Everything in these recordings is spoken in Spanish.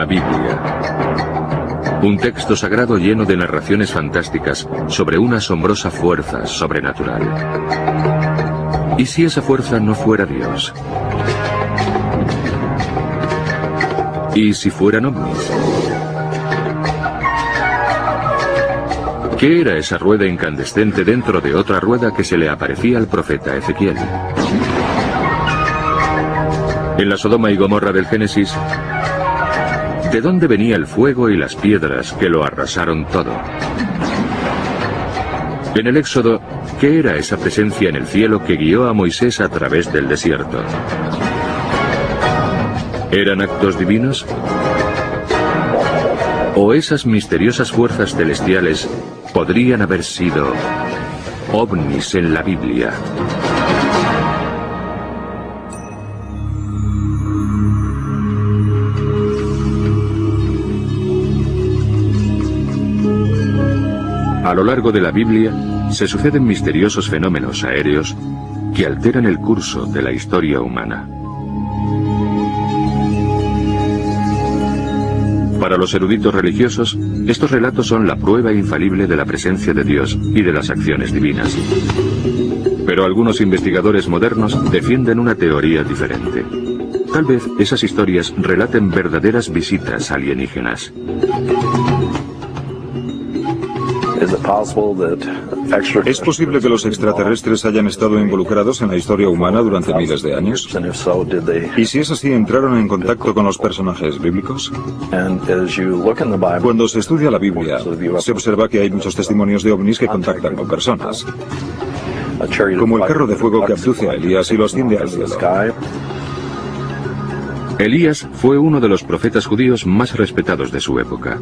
La Biblia. Un texto sagrado lleno de narraciones fantásticas sobre una asombrosa fuerza sobrenatural. ¿Y si esa fuerza no fuera Dios? ¿Y si fueran ovnis? ¿Qué era esa rueda incandescente dentro de otra rueda que se le aparecía al profeta Ezequiel? En la Sodoma y Gomorra del Génesis, ¿de dónde venía el fuego y las piedras que lo arrasaron todo? En el Éxodo, ¿qué era esa presencia en el cielo que guió a Moisés a través del desierto? ¿Eran actos divinos? ¿O esas misteriosas fuerzas celestiales podrían haber sido ovnis en la Biblia? A lo largo de la Biblia se suceden misteriosos fenómenos aéreos que alteran el curso de la historia humana. Para los eruditos religiosos, estos relatos son la prueba infalible de la presencia de Dios y de las acciones divinas. Pero algunos investigadores modernos defienden una teoría diferente. Tal vez esas historias relaten verdaderas visitas alienígenas. ¿Es posible que los extraterrestres hayan estado involucrados en la historia humana durante miles de años? ¿Y si es así, entraron en contacto con los personajes bíblicos? Cuando se estudia la Biblia, se observa que hay muchos testimonios de ovnis que contactan con personas, como el carro de fuego que abduce a Elías y lo asciende al cielo. Elías fue uno de los profetas judíos más respetados de su época.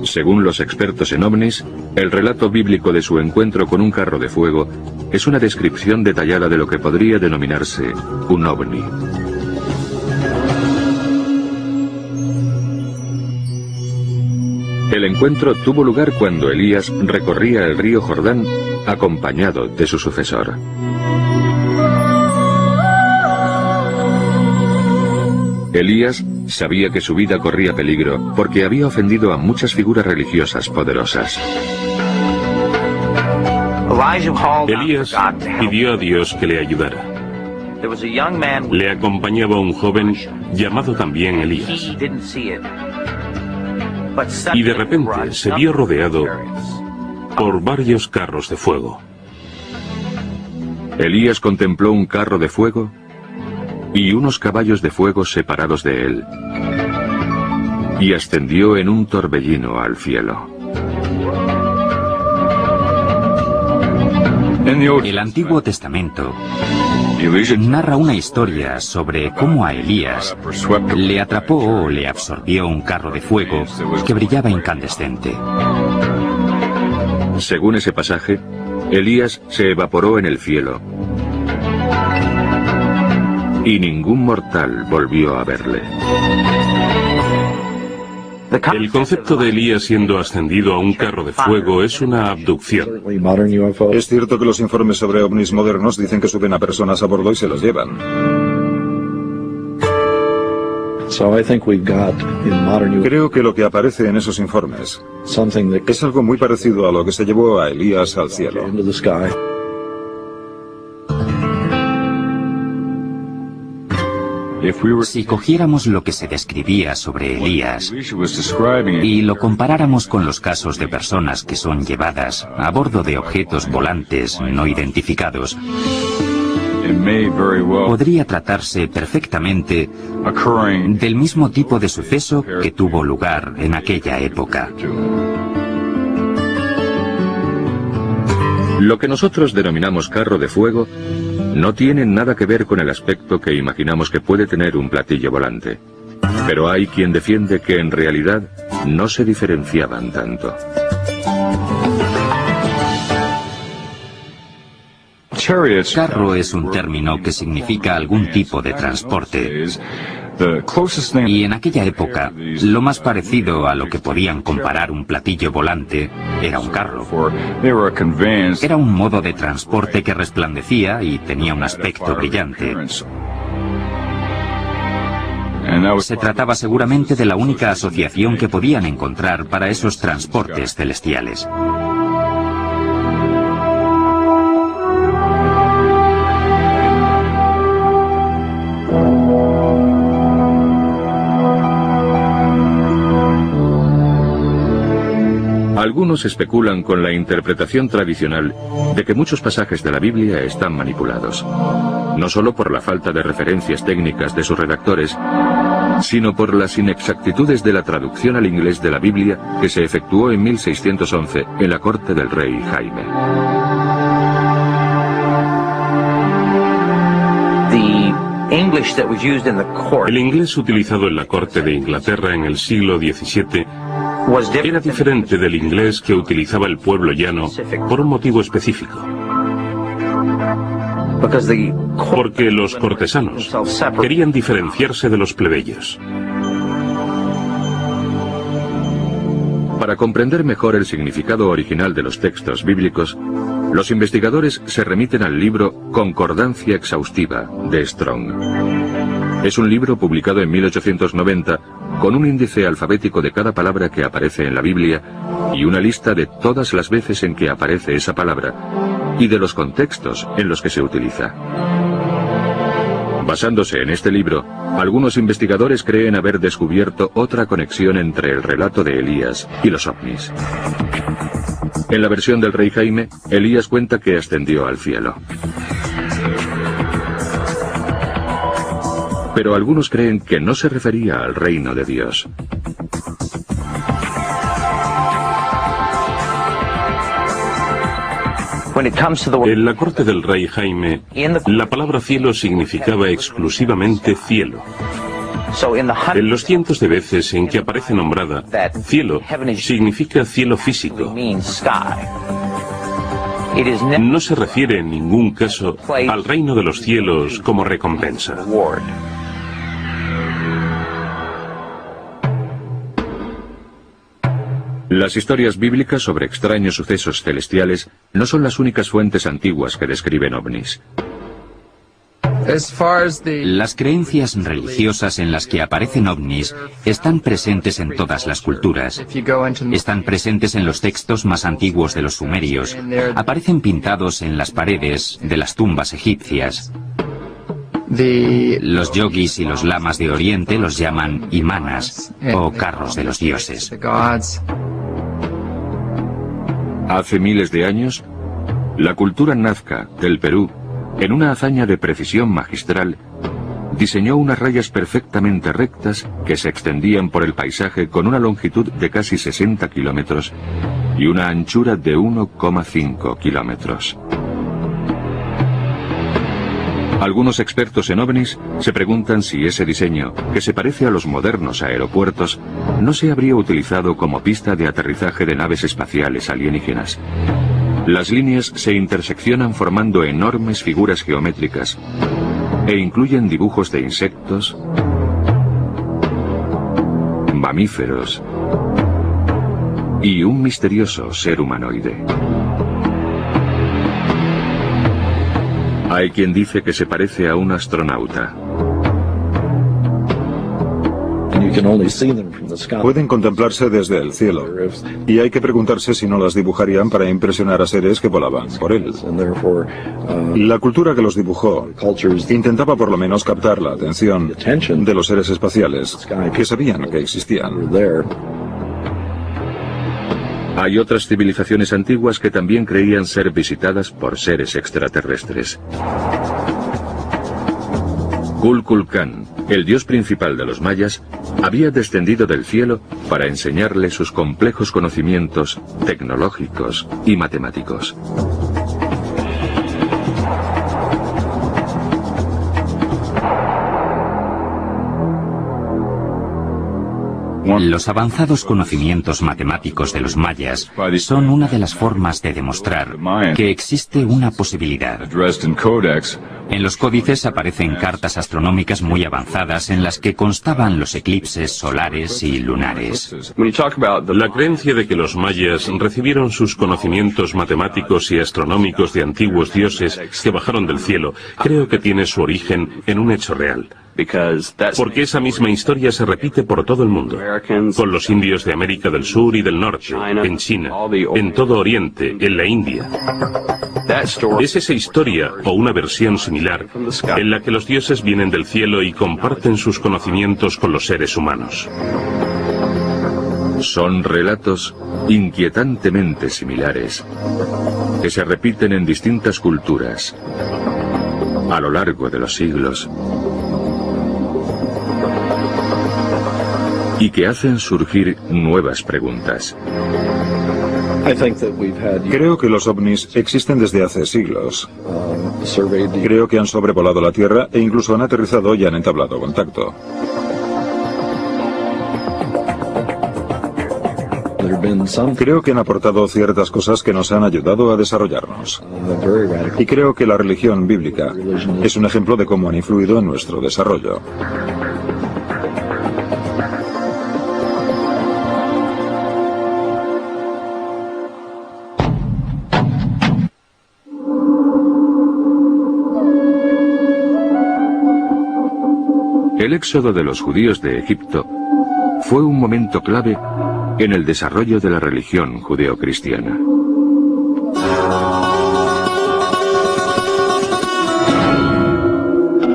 Según los expertos en ovnis, el relato bíblico de su encuentro con un carro de fuego es una descripción detallada de lo que podría denominarse un ovni. El encuentro tuvo lugar cuando Elías recorría el río Jordán acompañado de su sucesor. Elías sabía que su vida corría peligro porque había ofendido a muchas figuras religiosas poderosas. Elías pidió a Dios que le ayudara. Le acompañaba un joven llamado también Elías. Y de repente se vio rodeado por varios carros de fuego. Elías contempló un carro de fuego y unos caballos de fuego separados de él, y ascendió en un torbellino al cielo. El Antiguo Testamento narra una historia sobre cómo a Elías le atrapó o le absorbió un carro de fuego que brillaba incandescente. Según ese pasaje, Elías se evaporó en el cielo y ningún mortal volvió a verle. El concepto de Elías siendo ascendido a un carro de fuego es una abducción. Es cierto que los informes sobre ovnis modernos dicen que suben a personas a bordo y se los llevan. Creo que lo que aparece en esos informes es algo muy parecido a lo que se llevó a Elías al cielo. Si cogiéramos lo que se describía sobre Elías y lo comparáramos con los casos de personas que son llevadas a bordo de objetos volantes no identificados, podría tratarse perfectamente del mismo tipo de suceso que tuvo lugar en aquella época. Lo que nosotros denominamos carro de fuego no tiene nada que ver con el aspecto que imaginamos que puede tener un platillo volante. Pero hay quien defiende que en realidad no se diferenciaban tanto. Carro es un término que significa algún tipo de transporte. Y en aquella época, lo más parecido a lo que podían comparar un platillo volante era un carro. Era un modo de transporte que resplandecía y tenía un aspecto brillante. Se trataba seguramente de la única asociación que podían encontrar para esos transportes celestiales. Algunos especulan con la interpretación tradicional de que muchos pasajes de la Biblia están manipulados, no solo por la falta de referencias técnicas de sus redactores, sino por las inexactitudes de la traducción al inglés de la Biblia que se efectuó en 1611 en la corte del rey Jaime. El inglés utilizado en la corte de Inglaterra en el siglo XVII era diferente del inglés que utilizaba el pueblo llano por un motivo específico. Porque los cortesanos querían diferenciarse de los plebeyos. Para comprender mejor el significado original de los textos bíblicos, los investigadores se remiten al libro Concordancia Exhaustiva de Strong. Es un libro publicado en 1890 con un índice alfabético de cada palabra que aparece en la Biblia y una lista de todas las veces en que aparece esa palabra y de los contextos en los que se utiliza. Basándose en este libro, algunos investigadores creen haber descubierto otra conexión entre el relato de Elías y los ovnis. En la versión del rey Jaime, Elías cuenta que ascendió al cielo. Pero algunos creen que no se refería al reino de Dios. En la corte del rey Jaime, la palabra cielo significaba exclusivamente cielo. En los cientos de veces en que aparece nombrada, cielo significa cielo físico. No se refiere en ningún caso al reino de los cielos como recompensa. Las historias bíblicas sobre extraños sucesos celestiales no son las únicas fuentes antiguas que describen ovnis. Las creencias religiosas en las que aparecen ovnis están presentes en todas las culturas. Están presentes en los textos más antiguos de los sumerios. Aparecen pintados en las paredes de las tumbas egipcias. Los yogis y los lamas de Oriente los llaman imanas o carros de los dioses. Hace miles de años, la cultura nazca del Perú, en una hazaña de precisión magistral, diseñó unas rayas perfectamente rectas que se extendían por el paisaje con una longitud de casi 60 kilómetros y una anchura de 1,5 kilómetros. Algunos expertos en ovnis se preguntan si ese diseño, que se parece a los modernos aeropuertos, no se habría utilizado como pista de aterrizaje de naves espaciales alienígenas. Las líneas se interseccionan formando enormes figuras geométricas e incluyen dibujos de insectos, mamíferos y un misterioso ser humanoide. Hay quien dice que se parece a un astronauta. Pueden contemplarse desde el cielo, y hay que preguntarse si no las dibujarían para impresionar a seres que volaban por él. La cultura que los dibujó intentaba por lo menos captar la atención de los seres espaciales que sabían que existían. Hay otras civilizaciones antiguas que también creían ser visitadas por seres extraterrestres. Kukulcán, el dios principal de los mayas, había descendido del cielo para enseñarle sus complejos conocimientos tecnológicos y matemáticos. Los avanzados conocimientos matemáticos de los mayas son una de las formas de demostrar que existe una posibilidad. En los códices aparecen cartas astronómicas muy avanzadas en las que constaban los eclipses solares y lunares. La creencia de que los mayas recibieron sus conocimientos matemáticos y astronómicos de antiguos dioses que bajaron del cielo, creo que tiene su origen en un hecho real. Porque esa misma historia se repite por todo el mundo, con los indios de América del Sur y del Norte, en China, en todo Oriente, en la India. Es esa historia, o una versión similar, en la que los dioses vienen del cielo y comparten sus conocimientos con los seres humanos. Son relatos inquietantemente similares, que se repiten en distintas culturas, a lo largo de los siglos, y que hacen surgir nuevas preguntas. Creo que los ovnis existen desde hace siglos. Creo que han sobrevolado la Tierra e incluso han aterrizado y han entablado contacto. Creo que han aportado ciertas cosas que nos han ayudado a desarrollarnos. Y creo que la religión bíblica es un ejemplo de cómo han influido en nuestro desarrollo. El éxodo de los judíos de Egipto fue un momento clave en el desarrollo de la religión judeocristiana.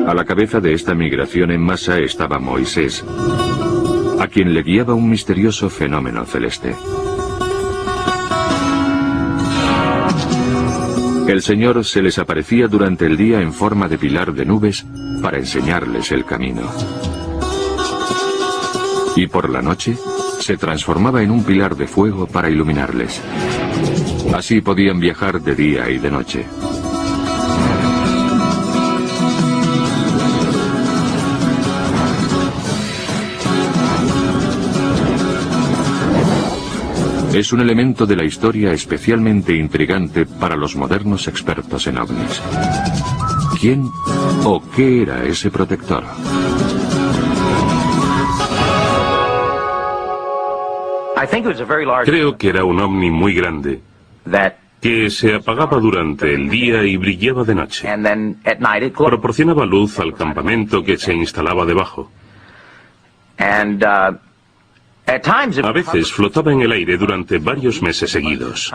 A la cabeza de esta migración en masa estaba Moisés, a quien le guiaba un misterioso fenómeno celeste. El Señor se les aparecía durante el día en forma de pilar de nubes para enseñarles el camino. Y por la noche se transformaba en un pilar de fuego para iluminarles. Así podían viajar de día y de noche. Es un elemento de la historia especialmente intrigante para los modernos expertos en ovnis. ¿Quién o qué era ese protector? Creo que era un ovni muy grande, que se apagaba durante el día y brillaba de noche. Proporcionaba luz al campamento que se instalaba debajo. A veces flotaba en el aire durante varios meses seguidos.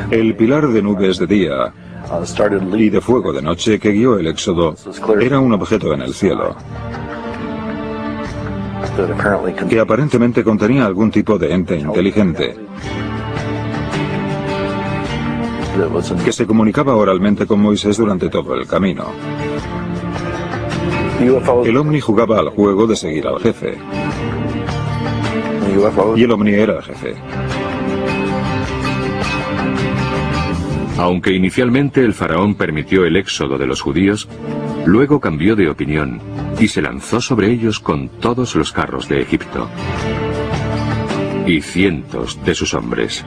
El pilar de nubes de día y de fuego de noche que guió el éxodo era un objeto en el cielo que aparentemente contenía algún tipo de ente inteligente que se comunicaba oralmente con Moisés durante todo el camino. El ovni jugaba al juego de seguir al jefe, y el ovni era el jefe. Aunque inicialmente el faraón permitió el éxodo de los judíos, luego cambió de opinión y se lanzó sobre ellos con todos los carros de Egipto y cientos de sus hombres.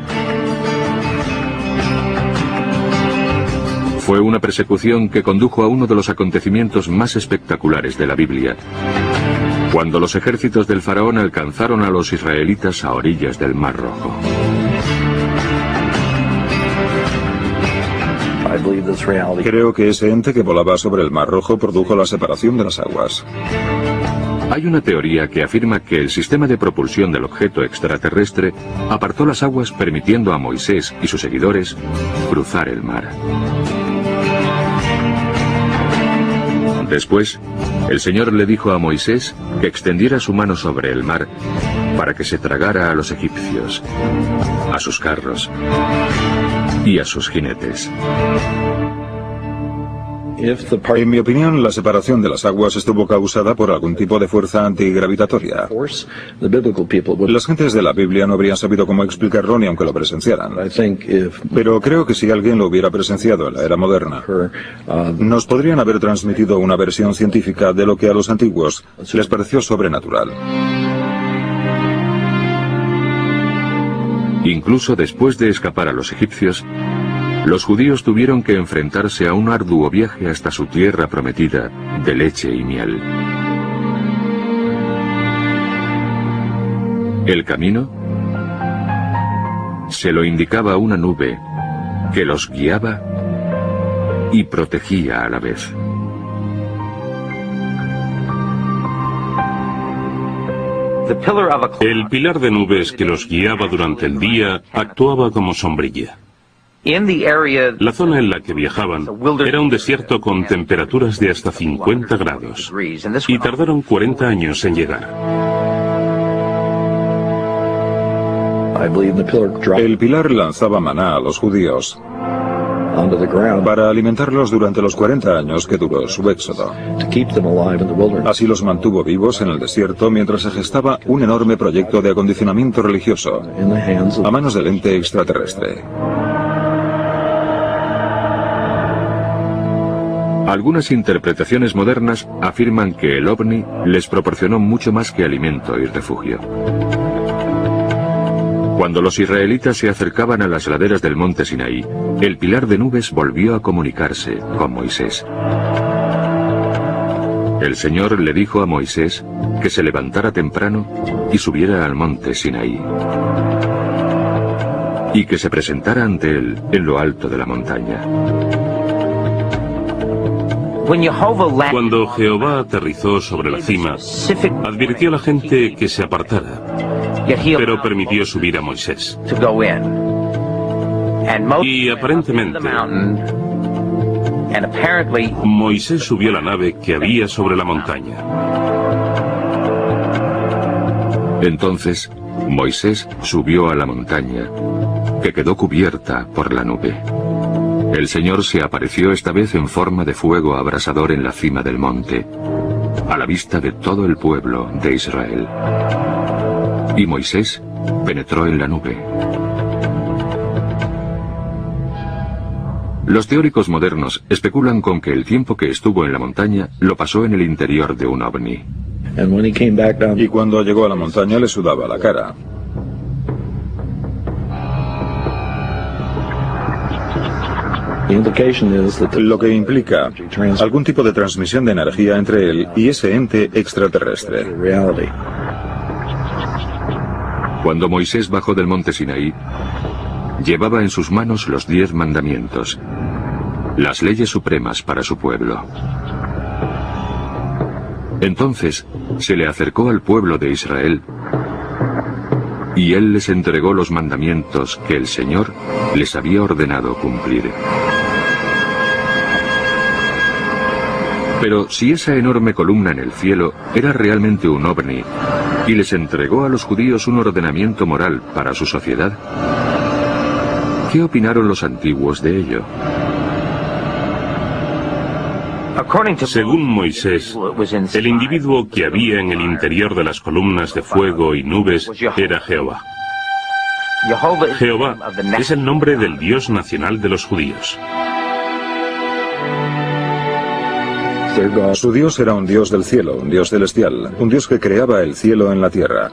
Fue una persecución que condujo a uno de los acontecimientos más espectaculares de la Biblia, cuando los ejércitos del faraón alcanzaron a los israelitas a orillas del Mar Rojo. Creo que ese ente que volaba sobre el Mar Rojo produjo la separación de las aguas. Hay una teoría que afirma que el sistema de propulsión del objeto extraterrestre apartó las aguas permitiendo a Moisés y sus seguidores cruzar el mar. Después, el Señor le dijo a Moisés que extendiera su mano sobre el mar para que se tragara a los egipcios, a sus carros y a sus jinetes. En mi opinión, la separación de las aguas estuvo causada por algún tipo de fuerza antigravitatoria. Las gentes de la Biblia no habrían sabido cómo explicarlo ni aunque lo presenciaran. Pero creo que si alguien lo hubiera presenciado en la era moderna, nos podrían haber transmitido una versión científica de lo que a los antiguos les pareció sobrenatural. Incluso después de escapar a los egipcios, los judíos tuvieron que enfrentarse a un arduo viaje hasta su tierra prometida de leche y miel. El camino se lo indicaba una nube que los guiaba y protegía a la vez. El pilar de nubes que los guiaba durante el día actuaba como sombrilla. La zona en la que viajaban era un desierto con temperaturas de hasta 50 grados y tardaron 40 años en llegar. El pilar lanzaba maná a los judíos para alimentarlos durante los 40 años que duró su éxodo. Así los mantuvo vivos en el desierto mientras se gestaba un enorme proyecto de acondicionamiento religioso a manos del ente extraterrestre. Algunas interpretaciones modernas afirman que el ovni les proporcionó mucho más que alimento y refugio. Cuando los israelitas se acercaban a las laderas del monte Sinaí, el pilar de nubes volvió a comunicarse con Moisés. El Señor le dijo a Moisés que se levantara temprano y subiera al monte Sinaí, y que se presentara ante él en lo alto de la montaña. Cuando Jehová aterrizó sobre la cima, advirtió a la gente que se apartara, pero permitió subir a Moisés. Y aparentemente, Moisés subió a la nave que había sobre la montaña. Entonces, Moisés subió a la montaña, que quedó cubierta por la nube. El Señor se apareció esta vez en forma de fuego abrasador en la cima del monte, a la vista de todo el pueblo de Israel. Y Moisés penetró en la nube. Los teóricos modernos especulan con que el tiempo que estuvo en la montaña lo pasó en el interior de un ovni. Y cuando llegó a la montaña le sudaba la cara. Lo que implica algún tipo de transmisión de energía entre él y ese ente extraterrestre. Cuando Moisés bajó del monte Sinaí, llevaba en sus manos los 10 mandamientos, las leyes supremas para su pueblo. Entonces se le acercó al pueblo de Israel y él les entregó los mandamientos que el Señor les había ordenado cumplir. Pero si esa enorme columna en el cielo era realmente un ovni y les entregó a los judíos un ordenamiento moral para su sociedad, ¿qué opinaron los antiguos de ello? Según Moisés, el individuo que había en el interior de las columnas de fuego y nubes era Jehová. Jehová es el nombre del Dios nacional de los judíos. Su Dios era un Dios del cielo, un Dios celestial, un Dios que creaba el cielo en la tierra.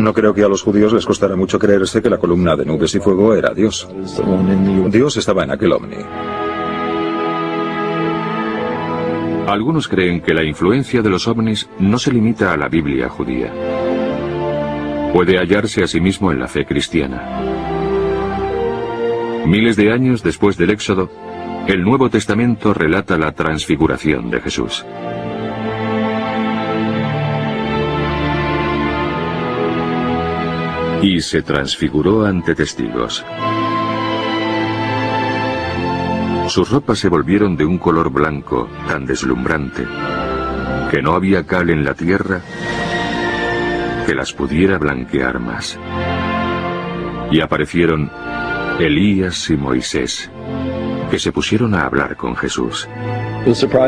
No creo que a los judíos les costara mucho creerse que la columna de nubes y fuego era Dios. Dios estaba en aquel ovni. Algunos creen que la influencia de los ovnis no se limita a la Biblia judía. Puede hallarse a sí mismo en la fe cristiana. Miles de años después del Éxodo, el Nuevo Testamento relata la transfiguración de Jesús. Y se transfiguró ante testigos. Sus ropas se volvieron de un color blanco tan deslumbrante que no había cal en la tierra que las pudiera blanquear más. Y aparecieron Elías y Moisés, que se pusieron a hablar con Jesús.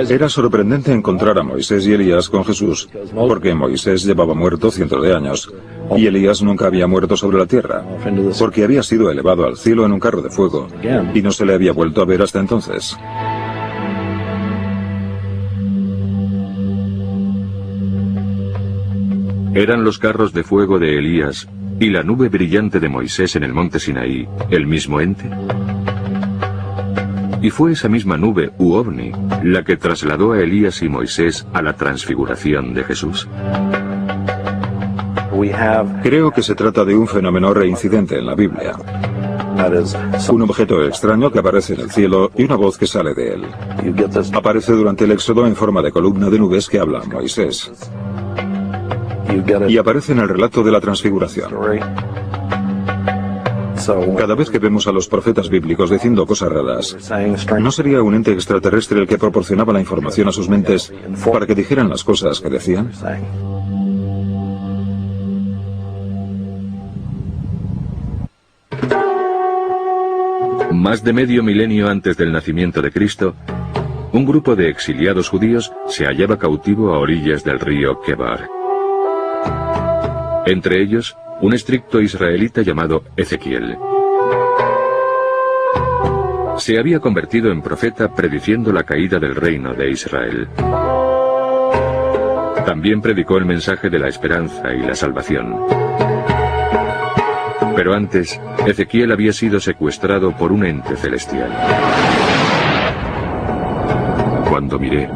Era sorprendente encontrar a Moisés y Elías con Jesús, porque Moisés llevaba muerto cientos de años, y Elías nunca había muerto sobre la tierra, porque había sido elevado al cielo en un carro de fuego, y no se le había vuelto a ver hasta entonces. ¿Eran los carros de fuego de Elías y la nube brillante de Moisés en el monte Sinaí el mismo ente? Y fue esa misma nube u ovni la que trasladó a Elías y Moisés a la transfiguración de Jesús. Creo que se trata de un fenómeno reincidente en la Biblia. Un objeto extraño que aparece en el cielo y una voz que sale de él. Aparece durante el Éxodo en forma de columna de nubes que habla Moisés. Y aparece en el relato de la Transfiguración. Cada vez que vemos a los profetas bíblicos diciendo cosas raras, ¿no sería un ente extraterrestre el que proporcionaba la información a sus mentes para que dijeran las cosas que decían? Más de medio milenio antes del nacimiento de Cristo, un grupo de exiliados judíos se hallaba cautivo a orillas del río Kebar. Entre ellos, un estricto israelita llamado Ezequiel. Se había convertido en profeta prediciendo la caída del reino de Israel. También predicó el mensaje de la esperanza y la salvación. Pero antes, Ezequiel había sido secuestrado por un ente celestial. Cuando miré,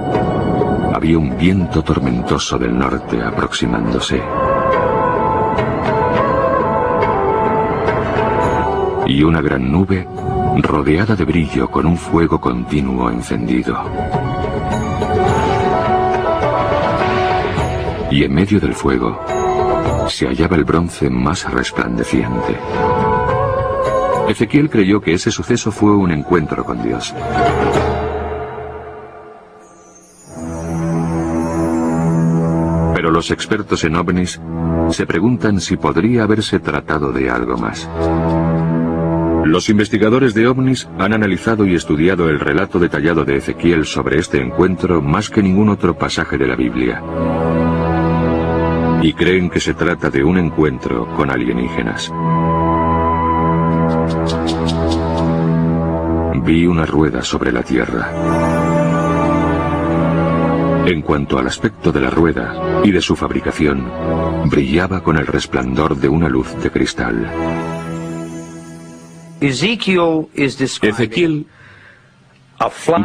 había un viento tormentoso del norte aproximándose. Y una gran nube rodeada de brillo con un fuego continuo encendido. Y en medio del fuego se hallaba el bronce más resplandeciente. Ezequiel creyó que ese suceso fue un encuentro con Dios. Pero los expertos en ovnis se preguntan si podría haberse tratado de algo más. Los investigadores de ovnis han analizado y estudiado el relato detallado de Ezequiel sobre este encuentro más que ningún otro pasaje de la Biblia. Y creen que se trata de un encuentro con alienígenas. Vi una rueda sobre la tierra. En cuanto al aspecto de la rueda y de su fabricación, brillaba con el resplandor de una luz de cristal. Ezequiel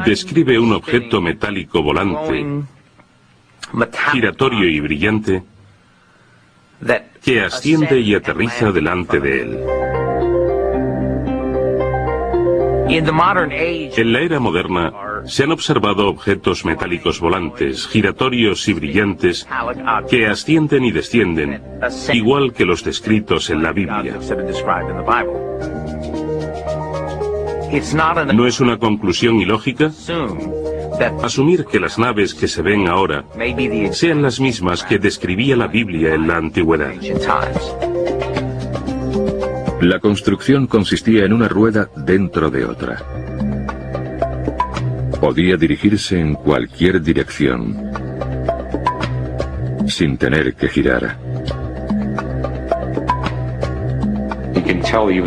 describe un objeto metálico volante, giratorio y brillante, que asciende y aterriza delante de él. En la era moderna se han observado objetos metálicos volantes, giratorios y brillantes que ascienden y descienden, igual que los descritos en la Biblia. ¿No es una conclusión ilógica asumir que las naves que se ven ahora sean las mismas que describía la Biblia en la antigüedad? La construcción consistía en una rueda dentro de otra. Podía dirigirse en cualquier dirección, sin tener que girar.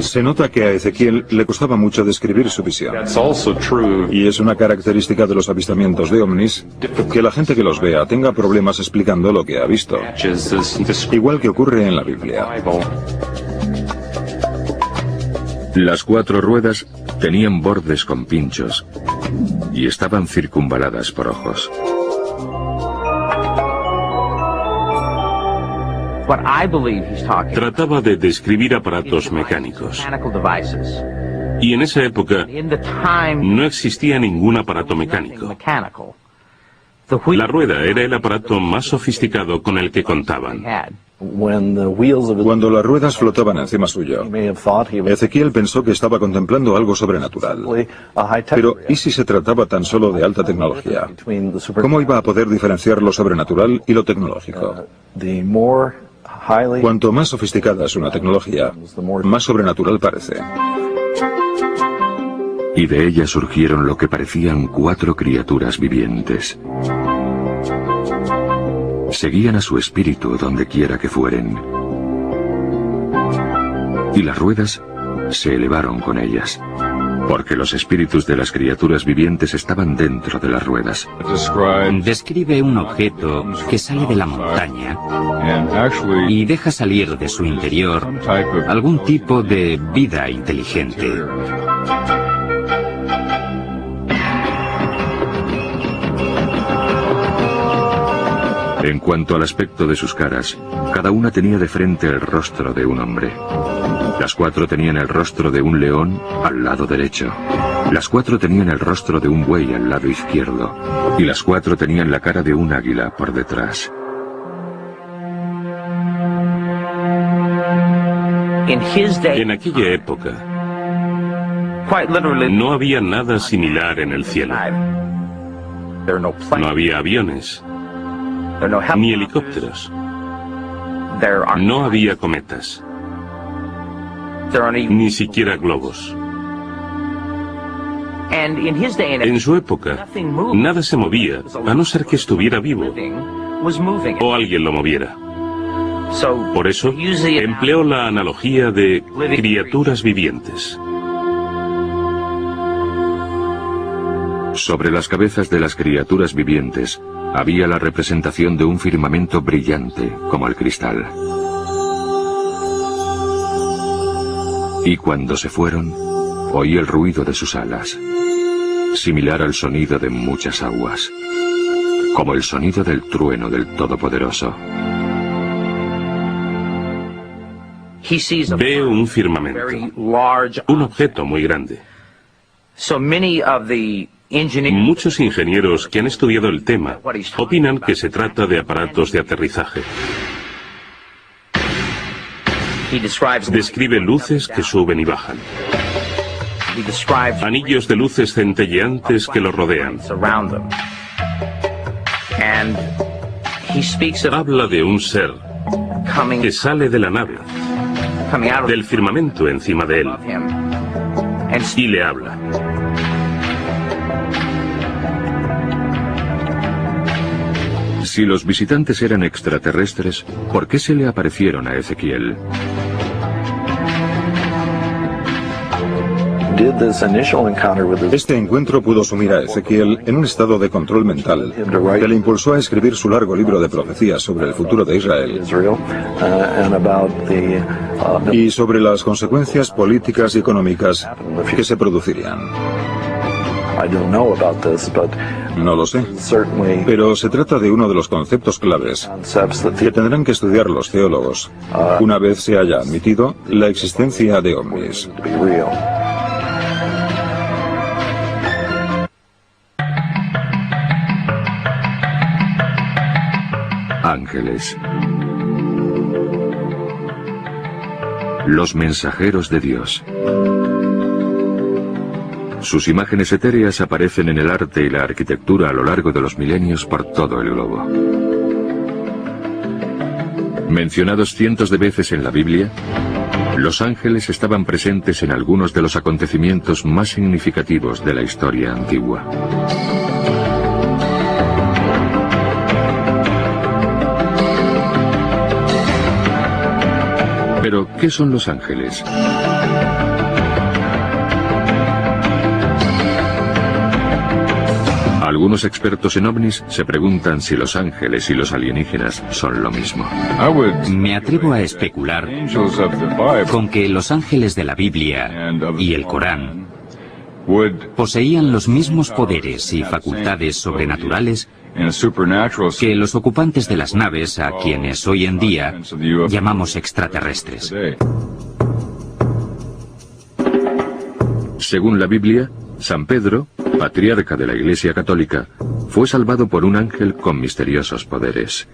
Se nota que a Ezequiel le costaba mucho describir su visión. Y es una característica de los avistamientos de ovnis que la gente que los vea tenga problemas explicando lo que ha visto. Igual que ocurre en la Biblia. Las 4 ruedas tenían bordes con pinchos y estaban circunvaladas por ojos. Trataba de describir aparatos mecánicos. Y en esa época no existía ningún aparato mecánico. La rueda era el aparato más sofisticado con el que contaban. Cuando las ruedas flotaban encima suyo, Ezequiel pensó que estaba contemplando algo sobrenatural. Pero, ¿y si se trataba tan solo de alta tecnología? ¿Cómo iba a poder diferenciar lo sobrenatural y lo tecnológico? Cuanto más sofisticada es una tecnología, más sobrenatural parece. Y de ella surgieron lo que parecían 4 criaturas vivientes. Seguían a su espíritu donde quiera que fueren. Y las ruedas se elevaron con ellas, porque los espíritus de las criaturas vivientes estaban dentro de las ruedas. Describe un objeto que sale de la montaña y deja salir de su interior algún tipo de vida inteligente. En cuanto al aspecto de sus caras, cada una tenía de frente el rostro de un hombre. Las 4 tenían el rostro de un león al lado derecho. Las 4 tenían el rostro de un buey al lado izquierdo. Y las 4 tenían la cara de un águila por detrás. En aquella época, no había nada similar en el cielo. No había aviones, ni helicópteros. No había cometas, ni siquiera globos. En su época, nada se movía, a no ser que estuviera vivo o alguien lo moviera. Por eso, empleó la analogía de criaturas vivientes. Sobre las cabezas de las criaturas vivientes había la representación de un firmamento brillante como el cristal. Y cuando se fueron, oí el ruido de sus alas, similar al sonido de muchas aguas, como el sonido del trueno del Todopoderoso. Ve un firmamento, un objeto muy grande. Muchos ingenieros que han estudiado el tema opinan que se trata de aparatos de aterrizaje. Describe luces que suben y bajan, anillos de luces centelleantes que lo rodean. Habla de un ser que sale de la nave, del firmamento encima de él, y le habla. Si los visitantes eran extraterrestres, ¿por qué se le aparecieron a Ezequiel? Este encuentro pudo sumir a Ezequiel en un estado de control mental que le impulsó a escribir su largo libro de profecías sobre el futuro de Israel y sobre las consecuencias políticas y económicas que se producirían. No lo sé, pero se trata de uno de los conceptos claves que tendrán que estudiar los teólogos una vez se haya admitido la existencia de ovnis. Ángeles. Los mensajeros de Dios. Sus imágenes etéreas aparecen en el arte y la arquitectura a lo largo de los milenios por todo el globo. Mencionados cientos de veces en la Biblia, los ángeles estaban presentes en algunos de los acontecimientos más significativos de la historia antigua. Pero, ¿qué son los ángeles? Algunos expertos en ovnis se preguntan si los ángeles y los alienígenas son lo mismo. Me atrevo a especular con que los ángeles de la Biblia y el Corán poseían los mismos poderes y facultades sobrenaturales que los ocupantes de las naves a quienes hoy en día llamamos extraterrestres. Según la Biblia, San Pedro, patriarca de la Iglesia Católica, fue salvado por un ángel con misteriosos poderes.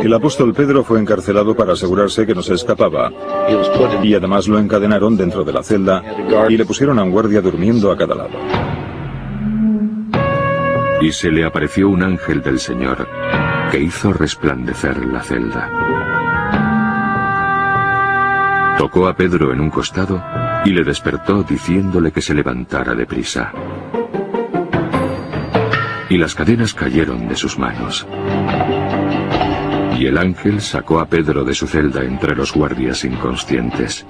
El apóstol Pedro fue encarcelado para asegurarse que no se escapaba, y además lo encadenaron dentro de la celda y le pusieron a un guardia durmiendo a cada lado. Y se le apareció un ángel del Señor que hizo resplandecer la celda. Tocó a Pedro en un costado y le despertó diciéndole que se levantara deprisa. Y las cadenas cayeron de sus manos. Y el ángel sacó a Pedro de su celda entre los guardias inconscientes.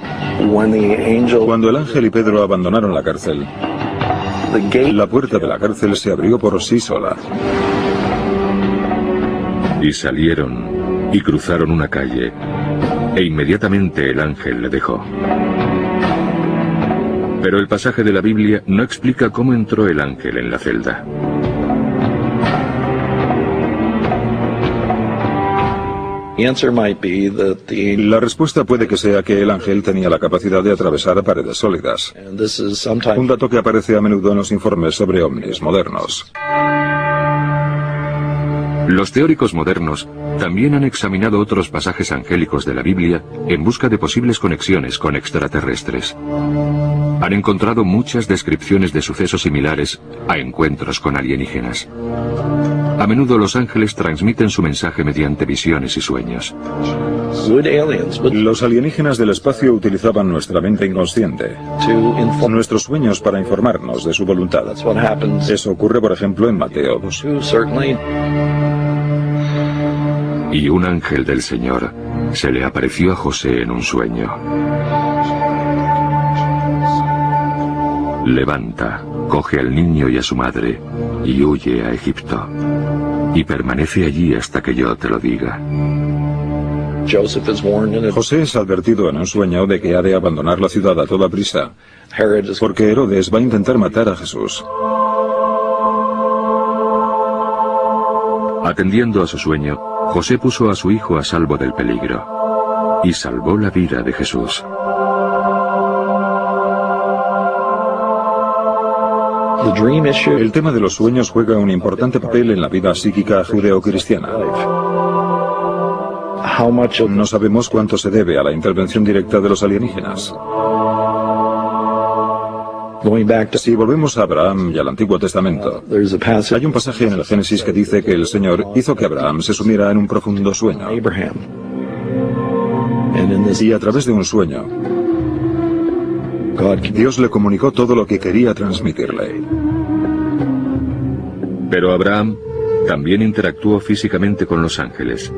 Cuando el ángel y Pedro abandonaron la cárcel, la puerta de la cárcel se abrió por sí sola. Y salieron y cruzaron una calle, e inmediatamente el ángel le dejó. Pero el pasaje de la Biblia no explica cómo entró el ángel en la celda. La respuesta puede que sea que el ángel tenía la capacidad de atravesar paredes sólidas. Un dato que aparece a menudo en los informes sobre ovnis modernos. Los teóricos modernos también han examinado otros pasajes angélicos de la Biblia en busca de posibles conexiones con extraterrestres. Han encontrado muchas descripciones de sucesos similares a encuentros con alienígenas. A menudo los ángeles transmiten su mensaje mediante visiones y sueños. Los alienígenas del espacio utilizaban nuestra mente inconsciente, nuestros sueños para informarnos de su voluntad. Eso ocurre, por ejemplo, en Mateo 2. Y un ángel del Señor se le apareció a José en un sueño. Levanta, coge al niño y a su madre y huye a Egipto. Y permanece allí hasta que yo te lo diga. José es advertido en un sueño de que ha de abandonar la ciudad a toda prisa, porque Herodes va a intentar matar a Jesús. Atendiendo a su sueño, José puso a su hijo a salvo del peligro y salvó la vida de Jesús. El tema de los sueños juega un importante papel en la vida psíquica judeocristiana. No sabemos cuánto se debe a la intervención directa de los alienígenas. Si volvemos a Abraham y al Antiguo Testamento, hay un pasaje en el Génesis que dice que el Señor hizo que Abraham se sumiera en un profundo sueño. Y a través de un sueño, Dios le comunicó todo lo que quería transmitirle. Pero Abraham también interactuó físicamente con los ángeles.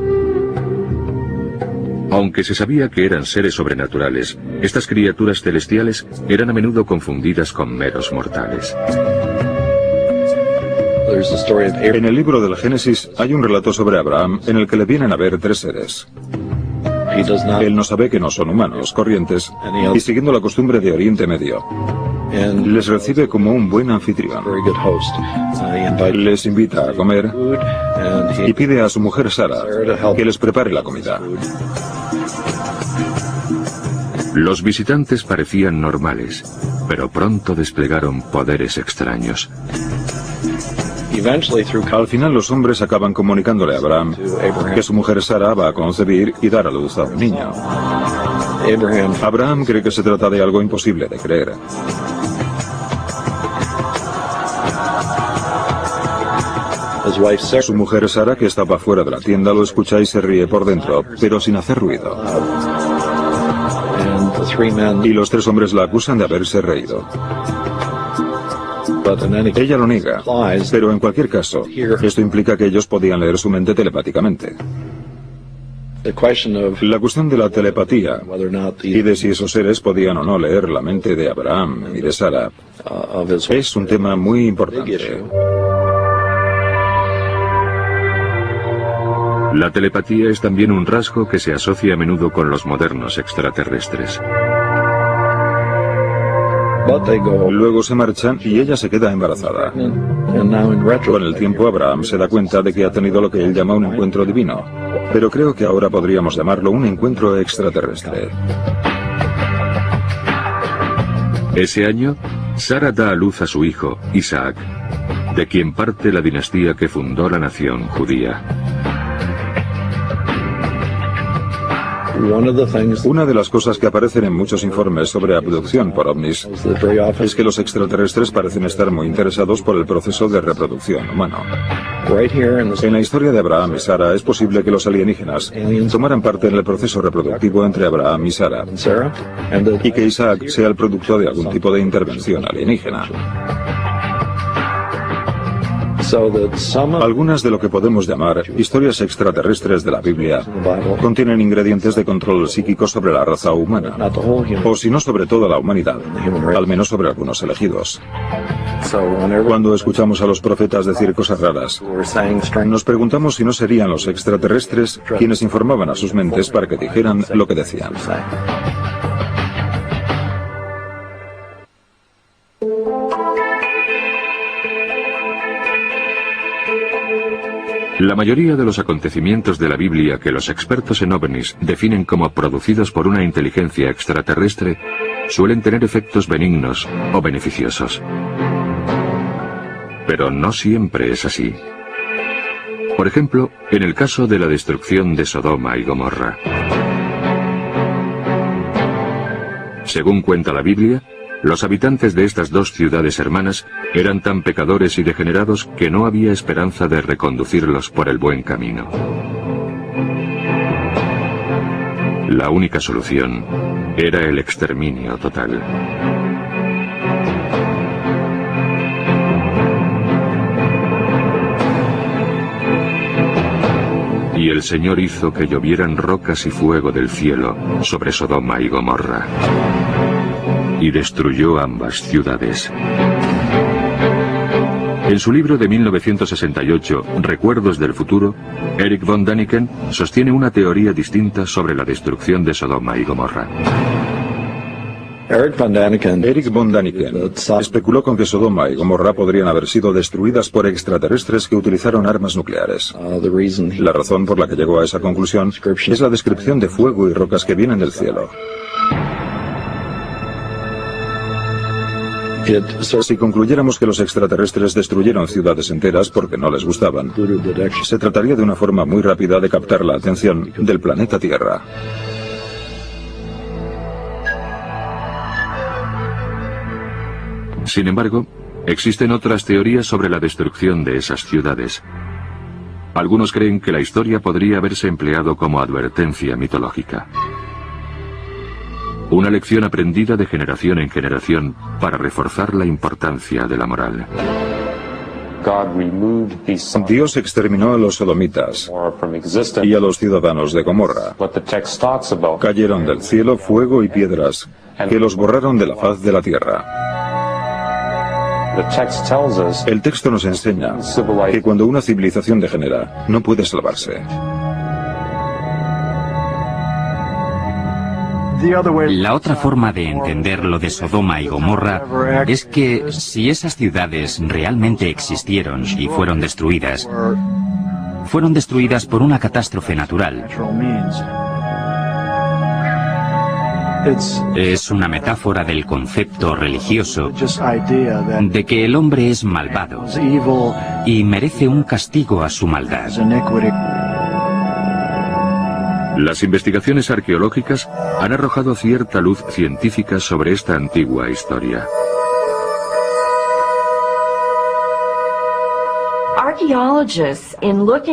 Aunque se sabía que eran seres sobrenaturales, estas criaturas celestiales eran a menudo confundidas con meros mortales. En el libro del Génesis hay un relato sobre Abraham en el que le vienen a ver tres seres. Él no sabe que no son humanos, corrientes, y siguiendo la costumbre de Oriente Medio, les recibe como un buen anfitrión. Les invita a comer y pide a su mujer Sara que les prepare la comida. Los visitantes parecían normales, pero pronto desplegaron poderes extraños. Al final los hombres acaban comunicándole a Abraham que su mujer Sara va a concebir y dar a luz a un niño. Abraham cree que se trata de algo imposible de creer. Su mujer Sara, que estaba fuera de la tienda, lo escucha y se ríe por dentro, pero sin hacer ruido. Y los tres hombres la acusan de haberse reído. Ella lo niega, pero en cualquier caso, esto implica que ellos podían leer su mente telepáticamente. La cuestión de la telepatía y de si esos seres podían o no leer la mente de Abraham y de Sara es un tema muy importante. La telepatía es también un rasgo que se asocia a menudo con los modernos extraterrestres. Luego se marchan y ella se queda embarazada. Con el tiempo Abraham se da cuenta de que ha tenido lo que él llama un encuentro divino, pero creo que ahora podríamos llamarlo un encuentro extraterrestre. Ese año, Sara da a luz a su hijo, Isaac, de quien parte la dinastía que fundó la nación judía. Una de las cosas que aparecen en muchos informes sobre abducción por ovnis es que los extraterrestres parecen estar muy interesados por el proceso de reproducción humano. En la historia de Abraham y Sara es posible que los alienígenas tomaran parte en el proceso reproductivo entre Abraham y Sara, y que Isaac sea el producto de algún tipo de intervención alienígena. Algunas de lo que podemos llamar historias extraterrestres de la Biblia contienen ingredientes de control psíquico sobre la raza humana, o si no sobre toda la humanidad, al menos sobre algunos elegidos. Cuando escuchamos a los profetas decir cosas raras, nos preguntamos si no serían los extraterrestres quienes informaban a sus mentes para que dijeran lo que decían. La mayoría de los acontecimientos de la Biblia que los expertos en ovnis definen como producidos por una inteligencia extraterrestre suelen tener efectos benignos o beneficiosos. Pero no siempre es así. Por ejemplo, en el caso de la destrucción de Sodoma y Gomorra. Según cuenta la Biblia, los habitantes de estas dos ciudades hermanas eran tan pecadores y degenerados que no había esperanza de reconducirlos por el buen camino. La única solución era el exterminio total. Y el Señor hizo que llovieran rocas y fuego del cielo sobre Sodoma y Gomorra, y destruyó ambas ciudades. En su libro de 1968, Recuerdos del futuro, Erich von Däniken sostiene una teoría distinta sobre la destrucción de Sodoma y Gomorra. Erich von Däniken especuló con que Sodoma y Gomorra podrían haber sido destruidas por extraterrestres que utilizaron armas nucleares. La razón por la que llegó a esa conclusión es la descripción de fuego y rocas que vienen del cielo. Si concluyéramos que los extraterrestres destruyeron ciudades enteras porque no les gustaban, se trataría de una forma muy rápida de captar la atención del planeta Tierra. Sin embargo, existen otras teorías sobre la destrucción de esas ciudades. Algunos creen que la historia podría haberse empleado como advertencia mitológica. Una lección aprendida de generación en generación para reforzar la importancia de la moral. Dios exterminó a los sodomitas y a los ciudadanos de Gomorra. Cayeron del cielo fuego y piedras que los borraron de la faz de la tierra. El texto nos enseña que cuando una civilización degenera, no puede salvarse. La otra forma de entender lo de Sodoma y Gomorra es que si esas ciudades realmente existieron y fueron destruidas por una catástrofe natural. Es una metáfora del concepto religioso de que el hombre es malvado y merece un castigo a su maldad. Las investigaciones arqueológicas han arrojado cierta luz científica sobre esta antigua historia.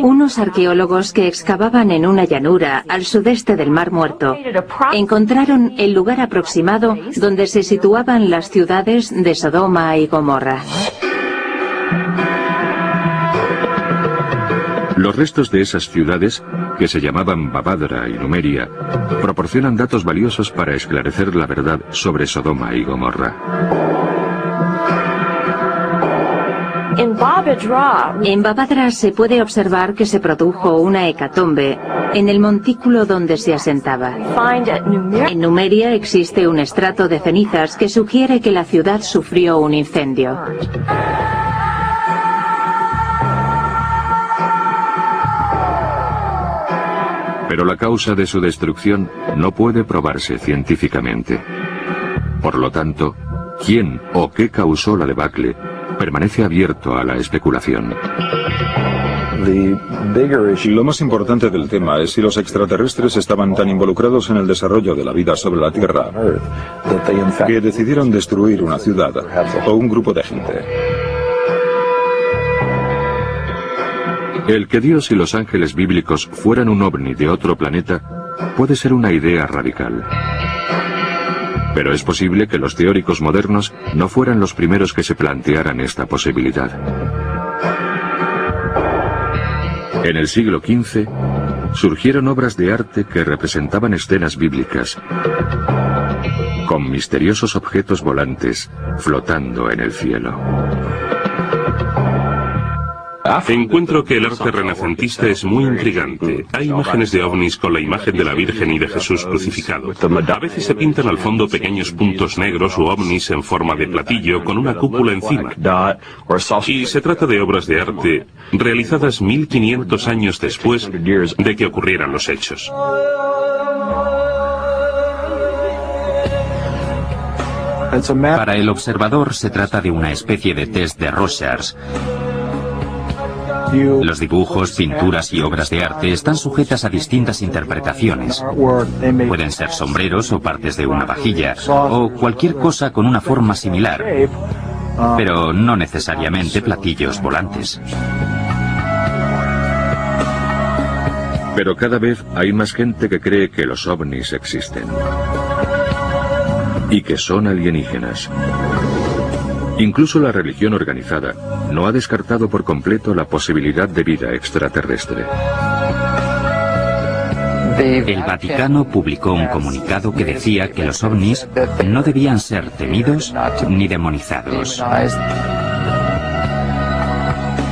Unos arqueólogos que excavaban en una llanura al sudeste del Mar Muerto encontraron el lugar aproximado donde se situaban las ciudades de Sodoma y Gomorra. Los restos de esas ciudades, que se llamaban Babadra y Numeria, proporcionan datos valiosos para esclarecer la verdad sobre Sodoma y Gomorra. En Babadra se puede observar que se produjo una hecatombe en el montículo donde se asentaba. En Numeria existe un estrato de cenizas que sugiere que la ciudad sufrió un incendio. Pero la causa de su destrucción no puede probarse científicamente. Por lo tanto, ¿quién o qué causó la debacle permanece abierto a la especulación? Lo más importante del tema es si los extraterrestres estaban tan involucrados en el desarrollo de la vida sobre la Tierra que decidieron destruir una ciudad o un grupo de gente. El que Dios y los ángeles bíblicos fueran un ovni de otro planeta puede ser una idea radical. Pero es posible que los teóricos modernos no fueran los primeros que se plantearan esta posibilidad. En el siglo XV, surgieron obras de arte que representaban escenas bíblicas, con misteriosos objetos volantes flotando en el cielo. Encuentro que el arte renacentista es muy intrigante. Hay imágenes de ovnis con la imagen de la Virgen y de Jesús crucificado. A veces se pintan al fondo pequeños puntos negros u ovnis en forma de platillo con una cúpula encima. Y se trata de obras de arte realizadas 1500 años después de que ocurrieran los hechos. Para el observador se trata de una especie de test de Rorschach. Los dibujos, pinturas y obras de arte están sujetas a distintas interpretaciones. Pueden ser sombreros o partes de una vajilla, o cualquier cosa con una forma similar, pero no necesariamente platillos volantes. Pero cada vez hay más gente que cree que los ovnis existen y que son alienígenas. Incluso la religión organizada no ha descartado por completo la posibilidad de vida extraterrestre. El Vaticano publicó un comunicado que decía que los ovnis no debían ser temidos ni demonizados.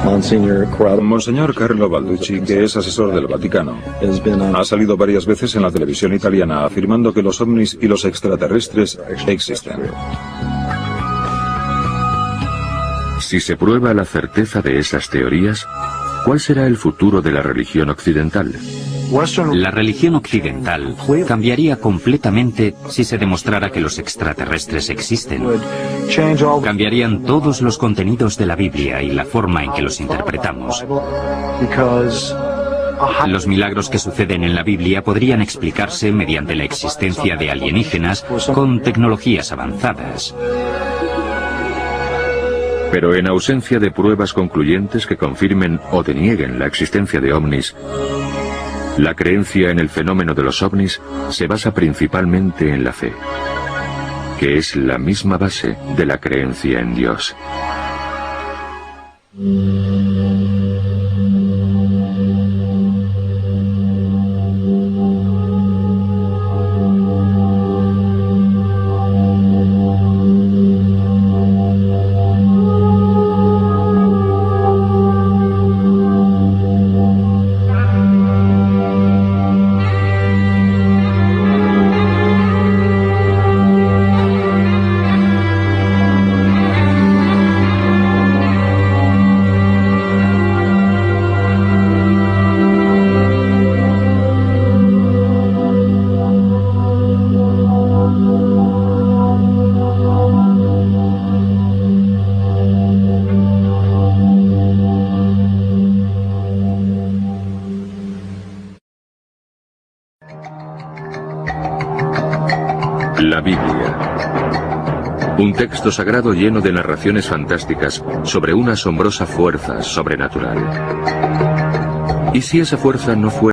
Monseñor Carlo Balducci, que es asesor del Vaticano, ha salido varias veces en la televisión italiana afirmando que los ovnis y los extraterrestres existen. Si se prueba la certeza de esas teorías, ¿cuál será el futuro de la religión occidental? La religión occidental cambiaría completamente si se demostrara que los extraterrestres existen. Cambiarían todos los contenidos de la Biblia y la forma en que los interpretamos. Los milagros que suceden en la Biblia podrían explicarse mediante la existencia de alienígenas con tecnologías avanzadas. Pero en ausencia de pruebas concluyentes que confirmen o denieguen la existencia de ovnis, la creencia en el fenómeno de los ovnis se basa principalmente en la fe, que es la misma base de la creencia en Dios. La Biblia. Un texto sagrado lleno de narraciones fantásticas sobre una asombrosa fuerza sobrenatural. ¿Y si esa fuerza no fuera